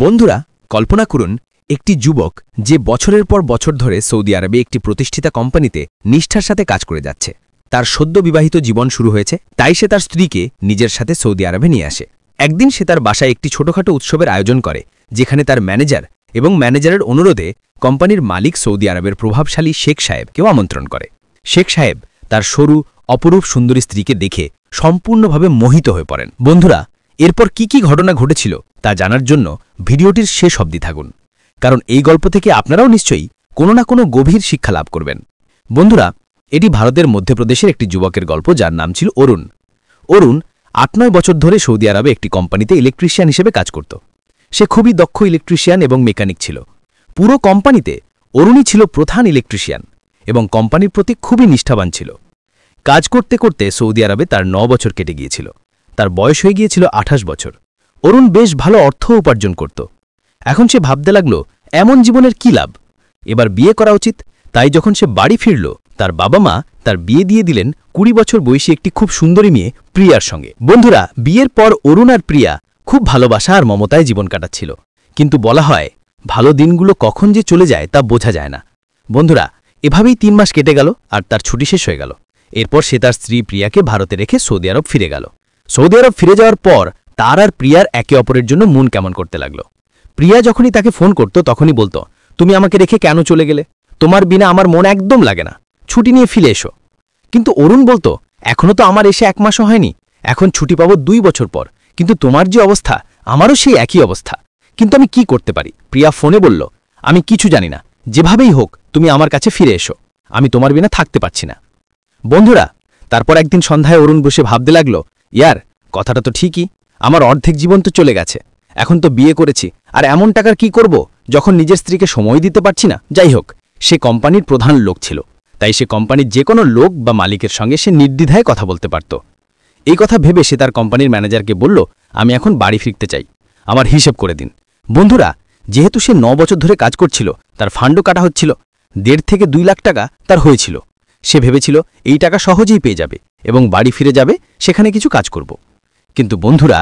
বন্ধুরা, কল্পনা করুন একটি যুবক যে বছরের পর বছর ধরে সৌদি আরবে একটি প্রতিষ্ঠিত কোম্পানিতে নিষ্ঠার সাথে কাজ করে যাচ্ছে। তার সদ্য বিবাহিত জীবন শুরু হয়েছে, তাই সে তার স্ত্রীকে নিজের সাথে সৌদি আরবে নিয়ে আসে। একদিন সে তার বাসায় একটি ছোটখাটো উৎসবের আয়োজন করে, যেখানে তার ম্যানেজার এবং ম্যানেজারের অনুরোধে কোম্পানির মালিক সৌদি আরবের প্রভাবশালী শেখ সাহেবকেও আমন্ত্রণ করে। শেখ সাহেব তার সরু অপরূপ সুন্দরী স্ত্রীকে দেখে সম্পূর্ণভাবে মোহিত হয়ে পড়েন। বন্ধুরা, এরপর কি ঘটনা ঘটেছিল তা জানার জন্য ভিডিওটির শেষ অবধি থাকুন, কারণ এই গল্প থেকে আপনারাও নিশ্চয়ই কোনো না কোনো গভীর শিক্ষা লাভ করবেন। বন্ধুরা, এটি ভারতের মধ্যপ্রদেশের একটি যুবকের গল্প, যার নাম ছিল অরুণ। অরুণ ৮-৯ বছর ধরে সৌদি আরবে একটি কোম্পানিতে ইলেকট্রিশিয়ান হিসেবে কাজ করত। সে খুবই দক্ষ ইলেকট্রিশিয়ান এবং মেকানিক ছিল। পুরো কোম্পানিতে অরুণই ছিল প্রধান ইলেকট্রিশিয়ান এবং কোম্পানির প্রতি খুবই নিষ্ঠাবান ছিল। কাজ করতে করতে সৌদি আরবে তার ৯ বছর কেটে গিয়েছিল। তার বয়স হয়ে গিয়েছিল ২৮ বছর। অরুণ বেশ ভালো অর্থ উপার্জন করত। এখন সে ভাবতে লাগল, এমন জীবনের কি লাভ, এবার বিয়ে করা উচিত। তাই যখন সে বাড়ি ফিরল, তার বাবা মা তার বিয়ে দিয়ে দিলেন ২০ বছর বয়সী একটি খুব সুন্দরী মেয়ে প্রিয়ার সঙ্গে। বন্ধুরা, বিয়ের পর অরুণ আর প্রিয়া খুব ভালোবাসা আর মমতায় জীবন কাটাচ্ছিল। কিন্তু বলা হয়, ভালো দিনগুলো কখন যে চলে যায় তা বোঝা যায় না। বন্ধুরা, এভাবেই ৩ মাস কেটে গেল আর তার ছুটি শেষ হয়ে গেল। এরপর সে তার স্ত্রী প্রিয়াকে ভারতে রেখে সৌদি আরব ফিরে গেল। সৌদি আরব ফিরে যাওয়ার পর তার আর প্রিয়ার একে অপরের জন্য মন কেমন করতে লাগল। প্রিয়া যখনই তাকে ফোন করত তখনই বলতো, তুমি আমাকে রেখে কেন চলে গেলে? তোমার বিনা আমার মন একদম লাগে না, ছুটি নিয়ে ফিরে এসো। কিন্তু অরুণ বলতো, এখনো তো আমার এসে ১ মাসও হয়নি, এখন ছুটি পাবো ২ বছর পর, কিন্তু তোমার যে অবস্থা আমারও সেই একই অবস্থা, কিন্তু আমি কি করতে পারি? প্রিয়া ফোনে বলল, আমি কিছু জানি না, যেভাবেই হোক তুমি আমার কাছে ফিরে এসো, আমি তোমার বিনা থাকতে পারছি না। বন্ধুরা, তারপর একদিন সন্ধ্যায় অরুণ বসে ভাবতে লাগলো, ইয়ার কথাটা তো ঠিকই, আমার অর্ধেক জীবন তো চলে গেছে, এখন তো বিয়ে করেছি, আর এমন টাকার কি করব যখন নিজের স্ত্রীকে সময় দিতে পারছি না। যাই হোক, সে কোম্পানির প্রধান লোক ছিল, তাই সে কোম্পানির যে কোনো লোক বা মালিকের সঙ্গে সে নির্দ্বিধায় কথা বলতে পারত। এই কথা ভেবে সে তার কোম্পানির ম্যানেজারকে বলল, আমি এখন বাড়ি ফিরতে চাই, আমার হিসেব করে দিন। বন্ধুরা, যেহেতু সে ৯ বছর ধরে কাজ করছিল, তার ফান্ডও কাটা হচ্ছিল, ১.৫ থেকে ২ লাখ টাকা তার হয়েছিল। সে ভেবেছিল এই টাকা সহজেই পেয়ে যাবে এবং বাড়ি ফিরে যাবে, সেখানে কিছু কাজ করব। কিন্তু বন্ধুরা,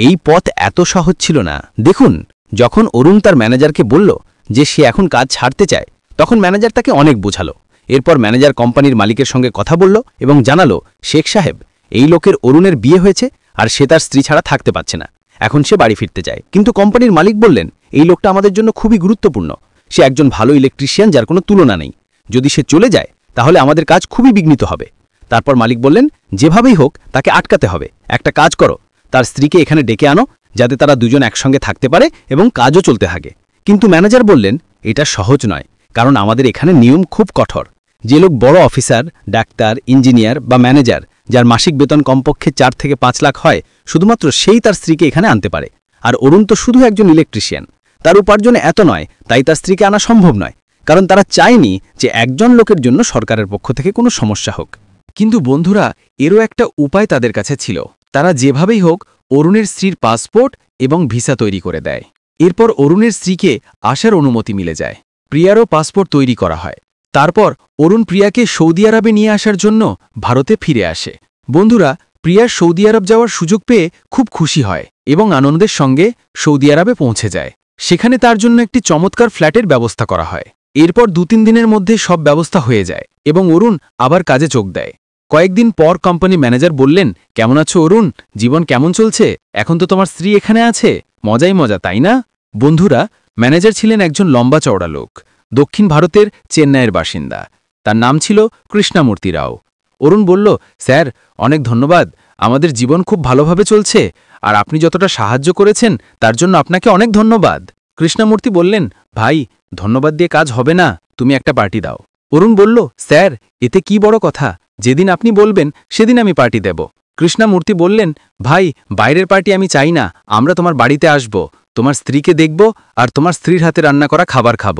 এই পথ এত সহজ ছিল না। দেখুন, যখন অরুণ তার ম্যানেজারকে বলল যে সে এখন কাজ ছাড়তে চায়, তখন ম্যানেজার তাকে অনেক বোঝালো। এরপর ম্যানেজার কোম্পানির মালিকের সঙ্গে কথা বলল এবং জানালো, শেখ সাহেব, এই লোকের অরুণের বিয়ে হয়েছে আর সে তার স্ত্রী ছাড়া থাকতে পারছে না, এখন সে বাড়ি ফিরতে চায়। কিন্তু কোম্পানির মালিক বললেন, এই লোকটা আমাদের জন্য খুবই গুরুত্বপূর্ণ, সে একজন ভালো ইলেকট্রিশিয়ান যার কোনো তুলনা নেই, যদি সে চলে যায় তাহলে আমাদের কাজ খুবই বিঘ্নিত হবে। তারপর মালিক বললেন, যেভাবেই হোক তাকে আটকাতে হবে। একটা কাজ করো, তার স্ত্রীকে এখানে ডেকে আনো, যাতে তারা দুজন একসঙ্গে থাকতে পারে এবং কাজও চলতে থাকে। কিন্তু ম্যানেজার বললেন, এটা সহজ নয়, কারণ আমাদের এখানে নিয়ম খুব কঠোর। যে লোক বড় অফিসার, ডাক্তার, ইঞ্জিনিয়ার বা ম্যানেজার, যার মাসিক বেতন কমপক্ষে ৪ থেকে ৫ লাখ হয়, শুধুমাত্র সেই তার স্ত্রীকে এখানে আনতে পারে। আর অরুণ তো শুধু একজন ইলেকট্রিশিয়ান, তার উপার্জন এত নয়, তাই তার স্ত্রীকে আনা সম্ভব নয়, কারণ তারা চায়নি যে একজন লোকের জন্য সরকারের পক্ষ থেকে কোনো সমস্যা হোক। কিন্তু বন্ধুরা, এরও একটা উপায় তাদের কাছে ছিল। তারা যেভাবেই হোক অরুণের স্ত্রীর পাসপোর্ট এবং ভিসা তৈরি করে দেয়। এরপর অরুণের স্ত্রীকে আসার অনুমতি মিলে যায়। প্রিয়ারও পাসপোর্ট তৈরি করা হয়। তারপর অরুণ প্রিয়াকে সৌদি আরবে নিয়ে আসার জন্য ভারতে ফিরে আসে। বন্ধুরা, প্রিয়ার সৌদি আরব যাওয়ার সুযোগ পেয়ে খুব খুশি হয় এবং আনন্দের সঙ্গে সৌদি আরবে পৌঁছে যায়। সেখানে তার জন্য একটি চমৎকার ফ্ল্যাটের ব্যবস্থা করা হয়। এরপর ২-৩ দিনের মধ্যে সব ব্যবস্থা হয়ে যায় এবং অরুণ আবার কাজে যোগ দেয়। কয়েকদিন পর কোম্পানি ম্যানেজার বললেন, কেমন আছো অরুণ, জীবন কেমন চলছে? এখন তো তোমার স্ত্রী এখানে আছে, মজাই মজা, তাই না? বন্ধুরা, ম্যানেজার ছিলেন একজন লম্বা চওড়া লোক, দক্ষিণ ভারতের চেন্নাইয়ের বাসিন্দা। তার নাম ছিল কৃষ্ণমূর্তি রাও। অরুণ বলল, স্যার, অনেক ধন্যবাদ, আমাদের জীবন খুব ভালোভাবে চলছে, আর আপনি যতটা সাহায্য করেছেন তার জন্য আপনাকে অনেক ধন্যবাদ। কৃষ্ণমূর্তি বললেন, ভাই, ধন্যবাদ দিয়ে কাজ হবে না, তুমি একটা পার্টি দাও। অরুণ বলল, স্যার, এতে কি বড় কথা, যেদিন আপনি বলবেন সেদিন আমি পার্টি দেব। কৃষ্ণমূর্তি বললেন, ভাই, বাইরের পার্টি আমি চাই না, আমরা তোমার বাড়িতে আসব, তোমার স্ত্রীকে দেখব আর তোমার স্ত্রীর হাতে রান্না করা খাবার খাব।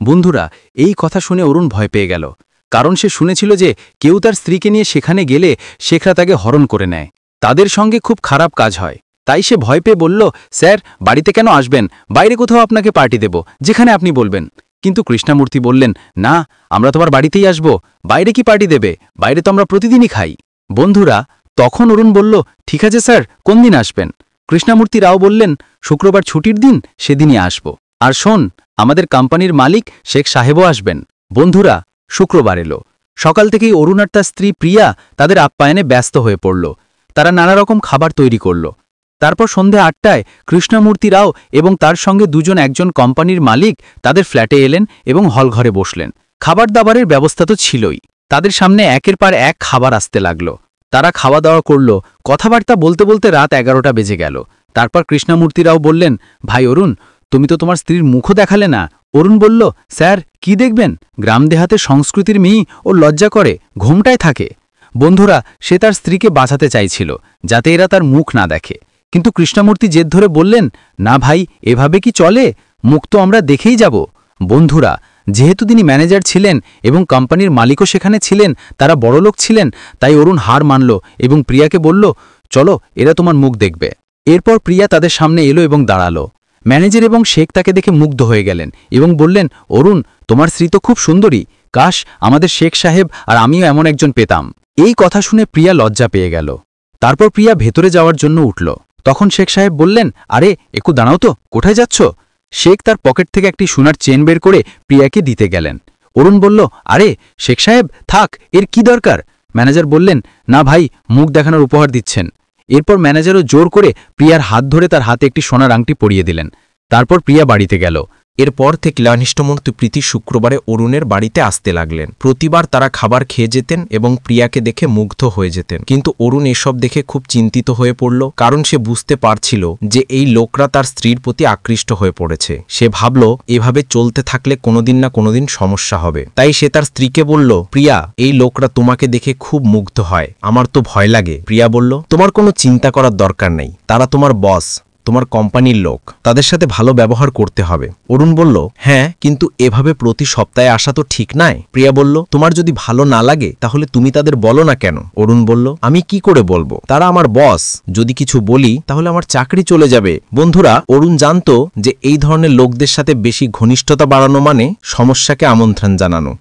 বন্ধুরা, এই কথা শুনে অরুণ ভয় পেয়ে গেল, কারণ সে শুনেছিল যে কেউ তার স্ত্রীকে নিয়ে সেখানে গেলে শেখরা তাকে হরণ করে নেয়, তাদের সঙ্গে খুব খারাপ কাজ হয়। তাই সে ভয় পেয়ে বলল, স্যার, বাড়িতে কেন আসবেন, বাইরে কোথাও আপনাকে পার্টি দেব, যেখানে আপনি বলবেন। কিন্তু কৃষ্ণমূর্তি বললেন, না, আমরা তোমার বাড়িতেই আসব, বাইরে কি পার্টি দেবে, বাইরে তো আমরা প্রতিদিনই খাই। বন্ধুরা, তখন অরুণ বলল, ঠিক আছে স্যার, কোন দিন আসবেন? কৃষ্ণমূর্তি রাও বললেন, শুক্রবার ছুটির দিন, সেদিনই আসব। আর শোন, আমাদের কোম্পানির মালিক শেখ সাহেবও আসবেন। বন্ধুরা, শুক্রবার এলো। সকাল থেকেই অরুণ আর তার স্ত্রী প্রিয়া তাদের আপ্যায়নে ব্যস্ত হয়ে পড়ল। তারা নানা রকম খাবার তৈরি করল। তারপর সন্ধে 8টায় কৃষ্ণমূর্তি রাও এবং তার সঙ্গে একজন কোম্পানির মালিক তাদের ফ্ল্যাটে এলেন এবং হলঘরে বসলেন। খাবার দাবারের ব্যবস্থা তো ছিলই। তাদের সামনে একের পর এক খাবার আসতে লাগল। তারা খাওয়া দাওয়া করল। কথাবার্তা বলতে বলতে রাত 11টা বেজে গেল। তারপর কৃষ্ণমূর্তি রাও বললেন, ভাই অরুণ, তুমি তো তোমার স্ত্রীর মুখও দেখালে না। অরুণ বলল, স্যার, কি দেখবেন? গ্রাম দেহাতে সংস্কৃতির মেয়ে ও লজ্জা করে ঘুমটায় থাকে। বন্ধুরা, সে তার স্ত্রীকে বাঁচাতে চাইছিল যাতে এরা তার মুখ না দেখে। কিন্তু কৃষ্ণমূর্তি জেদ ধরে বললেন, না ভাই, এভাবে কি চলে? মুখ তো আমরা দেখেই যাব। বন্ধুরা, যেহেতু তিনি ম্যানেজার ছিলেন এবং কোম্পানির মালিকও সেখানে ছিলেন, তারা বড়লোক ছিলেন, তাই অরুণ হার মানল এবং প্রিয়াকে বলল, চলো, এরা তোমার মুখ দেখবে। এরপর প্রিয়া তাদের সামনে এলো এবং দাঁড়ালো। ম্যানেজার এবং শেখ তাকে দেখে মুগ্ধ হয়ে গেলেন এবং বললেন, অরুণ, তোমার স্ত্রী তো খুব সুন্দরী। কাশ আমাদের শেখ সাহেব আর আমিও এমন একজন পেতাম। এই কথা শুনে প্রিয়া লজ্জা পেয়ে গেল। তারপর প্রিয়া ভেতরে যাওয়ার জন্য উঠল। তখন শেখ সাহেব বললেন, আরে একটু দাঁড়াও তো, কোথায় যাচ্ছ? শেখ তার পকেট থেকে একটি সোনার চেন বের করে প্রিয়াকে দিতে গেলেন। অরুণ বলল, আরে শেখ সাহেব, থাক, এর কি দরকার? ম্যানেজার বললেন, না ভাই, মুখ দেখানোর উপহার দিচ্ছেন। এরপর ম্যানেজারও জোর করে প্রিয়ার হাত ধরে তার হাতে একটি সোনার আংটি পরিয়ে দিলেন। তারপর প্রিয়া বাড়িতে গেল। এরপর থেকে ঘনিষ্ঠমূর্তি প্রীতি শুক্রবারে অরুণের বাড়িতে আসতে লাগলেন। প্রতিবার তারা খাবার খেয়ে যেতেন এবং প্রিয়াকে দেখে মুগ্ধ হয়ে যেতেন। কিন্তু অরুণ এসব দেখে খুব চিন্তিত হয়ে পড়ল, কারণ সে বুঝতে পারছিল যে এই লোকরা তার স্ত্রীর প্রতি আকৃষ্ট হয়ে পড়েছে। সে ভাবল, এভাবে চলতে থাকলে কোনোদিন না কোনোদিন সমস্যা হবে। তাই সে তার স্ত্রীকে বলল, প্রিয়া, এই লোকরা তোমাকে দেখে খুব মুগ্ধ হয়, আমার তো ভয় লাগে। প্রিয়া বলল, তোমার কোনো চিন্তা করার দরকার নেই, তারা তোমার বস, তোমার কোম্পানির লোক, তাদের সাথে ভালো ব্যবহার করতে হবে। অরুণ বলল, হ্যাঁ, কিন্তু এভাবে প্রতি সপ্তাহে আসা তো ঠিক নয়। প্রিয়া বলল, তোমার যদি ভালো না লাগে তাহলে তুমি তাদের বলো না কেন? অরুণ বলল, আমি কি করে বলবো? তারা আমার বস, যদি কিছু বলি তাহলে আমার চাকরি চলে যাবে। বন্ধুরা, অরুণ জানতো যে এই ধরনের লোকদের সাথে বেশি ঘনিষ্ঠতা বাড়ানো মানে সমস্যাকে আমন্ত্রণ জানানো।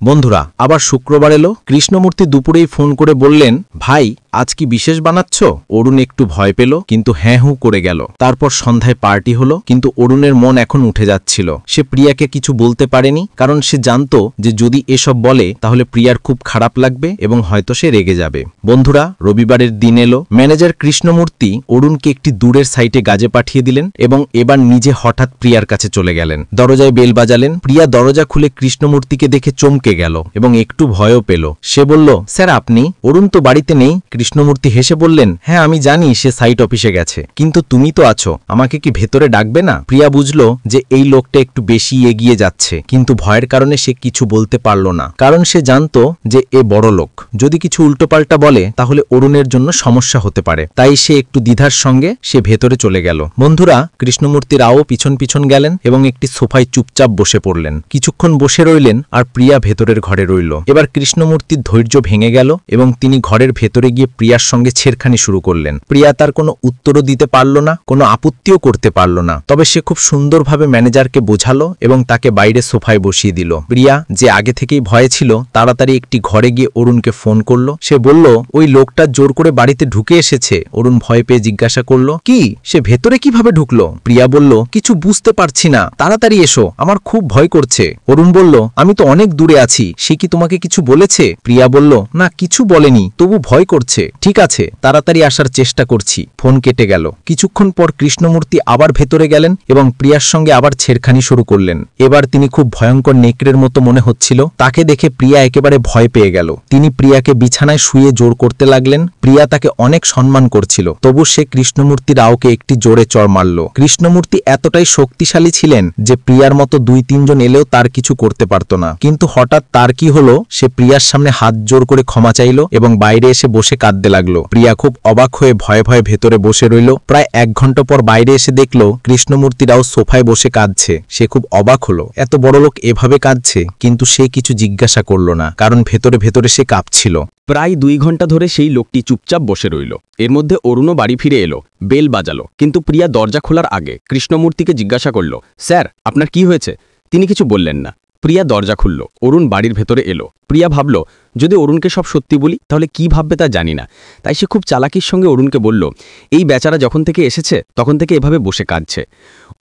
বন্ধুরা, আবার শুক্রবার এলো। কৃষ্ণমূর্তি দুপুরেই ফোন করে বললেন, ভাই, আজ কি বিশেষ বানাচ্ছ? অরুণ একটু ভয় পেল, কিন্তু হ্যাঁ হু করে গেল। তারপর সন্ধ্যায় পার্টি হলো, কিন্তু অরুণের মন এখন উঠে যাচ্ছিল। সে প্রিয়াকে কিছু বলতে পারেনি, কারণ সে জানতো যে যদি এসব বলে তাহলে প্রিয়ার খুব খারাপ লাগবে এবং হয়তো সে রেগে যাবে। বন্ধুরা, রবিবারের দিন এলো। ম্যানেজার কৃষ্ণমূর্তি অরুণকে একটি দূরের সাইটে কাজে পাঠিয়ে দিলেন এবং এবার নিজে হঠাৎ প্রিয়ার কাছে চলে গেলেন। দরজায় বেল বাজালেন। প্রিয়া দরজা খুলে কৃষ্ণমূর্তিকে দেখে চমকে গেল এবং একটু ভয়ও পেল। সে বলল, স্যার, আপনি? অরুণ তো বাড়িতে নেই। কৃষ্ণমূর্তি হেসে বললেন, হ্যাঁ, আমি জানি সে সাইট অফিসে গেছে, কিন্তু তুমি তো আছো, আমাকে কি ভেতরে ডাকবে না? প্রিয়া বুঝল যে এই লোকটা একটু বেশি এগিয়ে যাচ্ছে, কিন্তু ভয়ের কারণে সে কিছু বলতে পারল না, কারণ সে জানতো যে এ বড় লোক, যদি কিছু উল্টোপাল্টা বলে তাহলে অরুণের জন্য সমস্যা হতে পারে। তাই সে একটু দ্বিধার সঙ্গে সে ভেতরে চলে গেল। বন্ধুরা, কৃষ্ণমূর্তি রাও পিছন পিছন গেলেন এবং একটি সোফায় চুপচাপ বসে পড়লেন। কিছুক্ষণ বসে রইলেন আর প্রিয়া ভেতরের ঘরে রইল। এবার কৃষ্ণমূর্তির ধৈর্য ভেঙে গেল এবং তিনি ঘরের ভেতরে গিয়ে প্রিয়ার সঙ্গে ছেড়খানি শুরু করলেন। প্রিয়া তার কোনো উত্তরও দিতে পারল না, কোনো আপত্তিও করতে পারল না। তবে সে খুব সুন্দরভাবে ম্যানেজারকে বোঝালো এবং তাকে বাইরে সোফায় বসিয়ে দিল। প্রিয়া, যে আগে থেকেই ভয়ে ছিল, তাড়াতাড়ি একটি ঘরে গিয়ে অরুণকে ফোন করলো। সে বলল, ওই লোকটা জোর করে বাড়িতে ঢুকে এসেছে। অরুণ ভয় পেয়ে জিজ্ঞাসা করল, কি? সে ভেতরে কিভাবে ঢুকলো? প্রিয়া বলল, কিছু বুঝতে পারছি না, তাড়াতাড়ি এসো, আমার খুব ভয় করছে। অরুণ বলল, আমি তো অনেক দূরে আছি, সে কি তোমাকে কিছু বলেছে? প্রিয়া বলল, না, কিছু বলেনি, তবু ভয় করছে। ঠিক আছে, তাড়াতাড়ি আসার চেষ্টা করছি। ফোন কেটে গেল। কিছুক্ষণ পর কৃষ্ণমূর্তি আবার ভেতরে গেলেন এবং প্রিয়ার সঙ্গে আবার ছেড়খানি শুরু করলেন। এবার তিনি খুব ভয়ঙ্কর নেকড়ের মতো মনে হচ্ছিল। তাকে দেখে প্রিয়া একেবারে ভয় পেয়ে গেল। তিনি প্রিয়াকে বিছানায় শুয়ে জোর করতে লাগলেন। প্রিয়া তাকে অনেক সম্মান করছিল, তবু সে কৃষ্ণমূর্তি রাওকে একটি জোরে চড় মারল। কৃষ্ণমূর্তি এতটাই শক্তিশালী ছিলেন যে প্রিয়ার মতো 2-3 জন এলেও তার কিছু করতে পারত না। কিন্তু হঠাৎ তার কি হলো, সে প্রিয়ার সামনে হাত জোর করে ক্ষমা চাইল এবং বাইরে এসে বসে কাঁদতে লাগলো। প্রিয়া খুব অবাক হয়ে ভয়ে ভয়ে ভেতরে বসে রইল। প্রায় 1 ঘন্টা পর বাইরে এসে দেখল কৃষ্ণমূর্তি রাও সোফায় বসে কাঁদছে। সে খুব অবাক হলো, এত বড় লোক এভাবে কাঁদছে, কিন্তু সে কিছু জিজ্ঞাসা করল না, কারণ ভেতরে ভেতরে সে কাঁপছিল। প্রায় 2 ঘন্টা ধরে সেই লোকটি চুপচাপ বসে রইল। এর মধ্যে অরুণও বাড়ি ফিরে এলো। বেল বাজালো, কিন্তু প্রিয়া দরজা খোলার আগে কৃষ্ণমূর্তিকে জিজ্ঞাসা করল, স্যার, আপনার কি হয়েছে? তিনি কিছু বললেন না। প্রিয়া দরজা খুলল, অরুণ বাড়ির ভেতরে এলো। প্রিয়া ভাবল, যদি অরুণকে সব সত্যি বলি তাহলে কি ভাববে তা জানি না। তাই সে খুব চালাকির সঙ্গে অরুণকে বলল, এই বেচারা যখন থেকে এসেছে তখন থেকে এভাবে বসে কাঁদছে।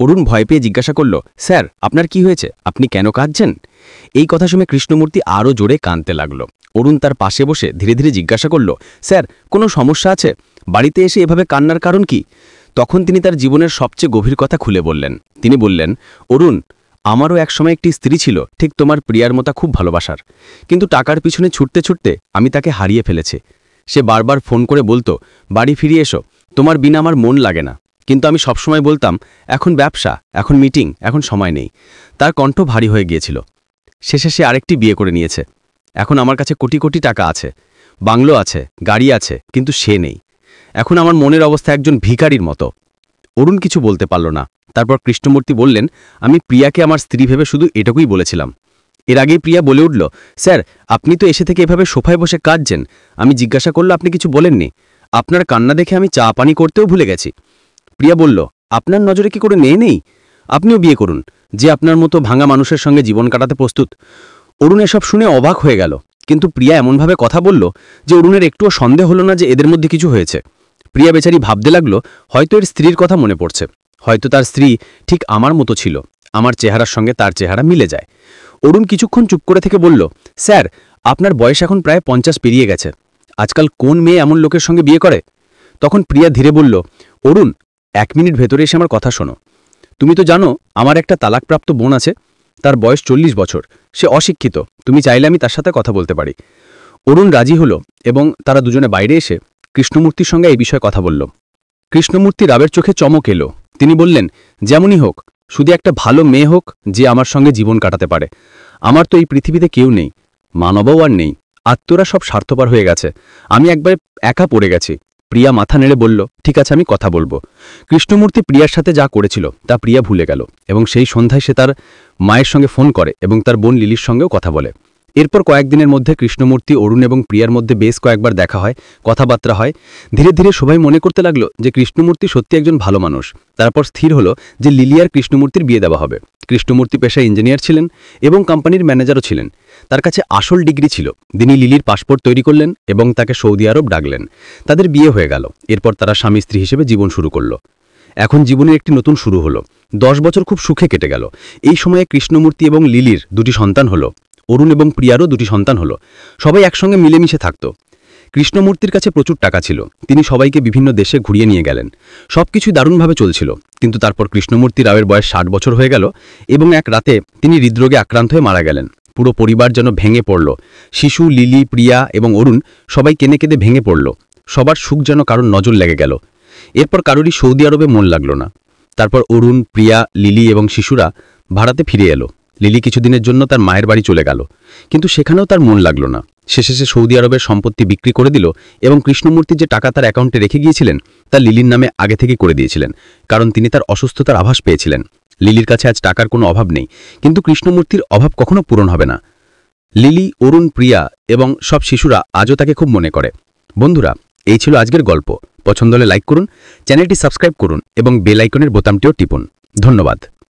অরুণ ভয় পেয়ে জিজ্ঞাসা করল, স্যার আপনার কি হয়েছে, আপনি কেন কাঁদছেন? এই কথা শুনে কৃষ্ণমূর্তি আরও জোরে কাঁদতে লাগল। অরুণ তার পাশে বসে ধীরে ধীরে জিজ্ঞাসা করল, স্যার কোনো সমস্যা আছে? বাড়িতে এসে এভাবে কান্নার কারণ কি? তখন তিনি তার জীবনের সবচেয়ে গভীর কথা খুলে বললেন। তিনি বললেন, অরুণ, আমারও একসময় একটি স্ত্রী ছিল, ঠিক তোমার প্রিয়ার মতো খুব ভালোবাসার। কিন্তু টাকার পিছনে ছুটতে ছুটতে আমি তাকে হারিয়ে ফেলেছি। সে বারবার ফোন করে বলতো, বাড়ি ফিরিয়ে এসো, তোমার বিনা আমার মন লাগে না। কিন্তু আমি সবসময় বলতাম, এখন ব্যবসা, এখন মিটিং, এখন সময় নেই। তার কণ্ঠ ভারী হয়ে গিয়েছিল। শেষে সে আরেকটি বিয়ে করে নিয়েছে। এখন আমার কাছে কোটি কোটি টাকা আছে, বাংলো আছে, গাড়ি আছে, কিন্তু সে নেই। এখন আমার মনের অবস্থা একজন ভিখারির মতো। অরুণ কিছু বলতে পারল না। তারপর কৃষ্ণমূর্তি বললেন, আমি প্রিয়াকে আমার স্ত্রী ভেবে শুধু এটুকুই বলেছিলাম। এর আগেই প্রিয়া বলে উঠল, স্যার আপনি তো এসে থেকে এভাবে সোফায় বসে কাঁদছেন। আমি জিজ্ঞাসা করল, আপনি কিছু বলেননি? আপনার কান্না দেখে আমি চা পানি করতেও ভুলে গেছি। প্রিয়া বলল, আপনার নজরে কি করে নেই? আপনিও বিয়ে করুন, যে আপনার মতো ভাঙা মানুষের সঙ্গে জীবন কাটাতে প্রস্তুত। অরুণ এসব শুনে অবাক হয়ে গেল। কিন্তু প্রিয়া এমনভাবে কথা বলল যে অরুণের একটুও সন্দেহ হলো না যে এদের মধ্যে কিছু হয়েছে। প্রিয়া বেচারি ভাবতে লাগলো, হয়তো এর স্ত্রীর কথা মনে পড়ছে, হয়তো তার স্ত্রী ঠিক আমার মতো ছিল, আমার চেহারার সঙ্গে তার চেহারা মিলে যায়। অরুণ কিছুক্ষণ চুপ করে থেকে বলল, স্যার আপনার বয়স এখন প্রায় 50 পেরিয়ে গেছে। আজকাল কোন মেয়ে এমন লোকের সঙ্গে বিয়ে করে? তখন প্রিয়া ধীরে বলল, অরুণ 1 মিনিট ভেতরে এসে আমার কথা শোনো। তুমি তো জানো আমার একটা তালাকপ্রাপ্ত বোন আছে, তার বয়স 40 বছর, সে অশিক্ষিত। তুমি চাইলে আমি তার সাথে কথা বলতে পারি। অরুণ রাজি হলো এবং তারা দুজনে বাইরে এসে কৃষ্ণমূর্তির সঙ্গে এই বিষয়ে কথা বলল। কৃষ্ণমূর্তি রাবের চোখে চমক এলো। তিনি বললেন, যেমনই হোক, শুধু একটা ভালো মেয়ে হোক যে আমার সঙ্গে জীবন কাটাতে পারে। আমার তো এই পৃথিবীতে কেউ নেই, মানবও আর নেই। আত্মরা সব স্বার্থপর হয়ে গেছে, আমি একবার একা পড়ে গেছি। প্রিয়া মাথা নেড়ে বলল, ঠিক আছে, আমি কথা বলবো। কৃষ্ণমূর্তি প্রিয়ার সাথে যা করেছিল তা প্রিয়া ভুলে গেল এবং সেই সন্ধ্যায় সে তার মায়ের সঙ্গে ফোন করে এবং তার বোন লিলির সঙ্গেও কথা বলে। এরপর কয়েকদিনের মধ্যে কৃষ্ণমূর্তি, অরুণ এবং প্রিয়ার মধ্যে বেশ কয়েকবার দেখা হয়, কথাবার্তা হয়। ধীরে ধীরে সবাই মনে করতে লাগলো যে কৃষ্ণমূর্তি সত্যি একজন ভালো মানুষ। তারপর স্থির হলো যে লিলি আর কৃষ্ণমূর্তির বিয়ে দেওয়া হবে। কৃষ্ণমূর্তি পেশায় ইঞ্জিনিয়ার ছিলেন এবং কোম্পানির ম্যানেজারও ছিলেন। তার কাছে আসল ডিগ্রি ছিল। তিনি লিলির পাসপোর্ট তৈরি করলেন এবং তাকে সৌদি আরব ডাকলেন। তাদের বিয়ে হয়ে গেল। এরপর তারা স্বামী স্ত্রী হিসেবে জীবন শুরু করল। এখন জীবনের একটি নতুন শুরু হলো। 10 বছর খুব সুখে কেটে গেল। এই সময়ে কৃষ্ণমূর্তি এবং লিলির 2টি সন্তান হলো। অরুণ এবং প্রিয়ারও 2টি সন্তান হলো। সবাই একসঙ্গে মিলেমিশে থাকত। কৃষ্ণমূর্তির কাছে প্রচুর টাকা ছিল। তিনি সবাইকে বিভিন্ন দেশে ঘুরিয়ে নিয়ে গেলেন। সবকিছু দারুণভাবে চলছিল। কিন্তু তারপর কৃষ্ণমূর্তি রাওয়ের বয়স 60 বছর হয়ে গেল এবং এক রাতে তিনি হৃদরোগে আক্রান্ত হয়ে মারা গেলেন। পুরো পরিবার যেন ভেঙে পড়ল। শিশু, লিলি, প্রিয়া এবং অরুণ সবাই কেঁদে কেঁদে ভেঙে পড়ল। সবার সুখ যেন কারোর নজর লেগে গেল। এরপর কারোরই সৌদি আরবে মন লাগল না। তারপর অরুণ, প্রিয়া, লিলি এবং শিশুরা ভাড়াতে ফিরে এলো। লিলি কিছুদিনের জন্য তার মায়ের বাড়ি চলে গেল, কিন্তু সেখানেও তার মন লাগল না। শেষে সে সৌদি আরবের সম্পত্তি বিক্রি করে দিল এবং কৃষ্ণমূর্তির যে টাকা তার অ্যাকাউন্টে রেখে গিয়েছিলেন তা লিলির নামে আগে থেকে করে দিয়েছিলেন, কারণ তিনি তার অসুস্থতার আভাস পেয়েছিলেন। লিলির কাছে আজ টাকার কোনো অভাব নেই, কিন্তু কৃষ্ণমূর্তির অভাব কখনো পূরণ হবে না। লিলি, অরুণ, প্রিয়া এবং সব শিশুরা আজও তাকে খুব মনে করে। বন্ধুরা, এই ছিল আজকের গল্প। পছন্দ হলে লাইক করুন, চ্যানেলটি সাবস্ক্রাইব করুন এবং বেল আইকনের বোতামটিও টিপুন। ধন্যবাদ।